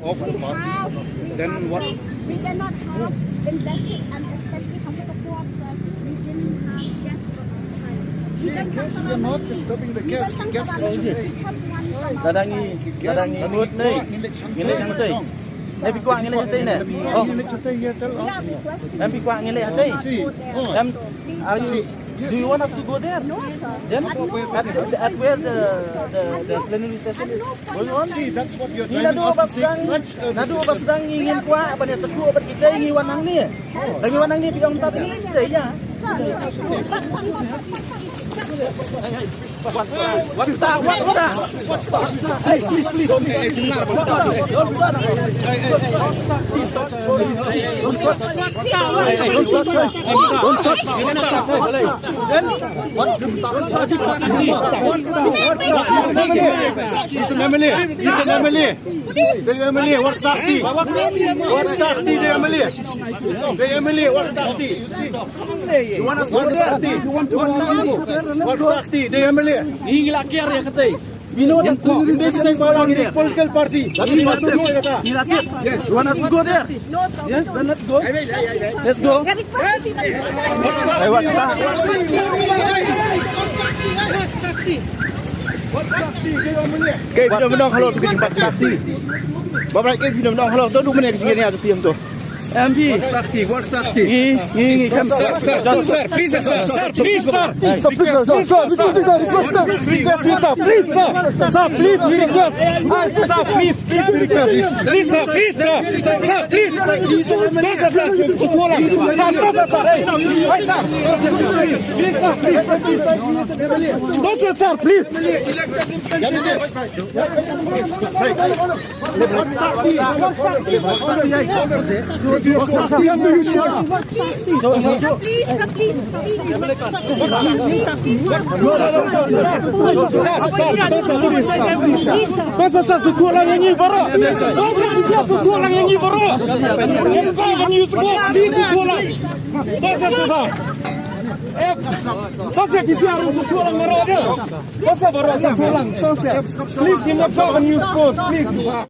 of the party, then what? We cannot have invested and especially from the co-op side, we didn't have guests from outside. Guests, we are not disturbing the guests. Guests Dadangi mood ni. Ngilek yang betul. Em bị quạng ngilek hati ni. Oh. Em bị quạng ngilek hati. Em are you do you want us to go there? No, sir. Then at where the plenary session is going on? See, that's what you're Ni trying nado ba sedang ingin kuat apa ni teku apa kita ingin wanang ni. Lagi wanang ni piang tak ni stay ya. What stop? Hey, please. Don't touch. Then he's an MLA. The MLA. What's that? The MLA. What's that? You want us to go there? You want to go What's that? The MLA. Ingin laki ya kata. We know that this is a political party. Yes. You want us to go there? Yes, then let's go. Let's go. Okay, kita menang kalau pergi tempat sakti. Bapak kita menang kalau tu mana ke sini ada PM tu. MP sakti, what sakti? Ini kan sir, please sir. Please You have to use force. Please give me a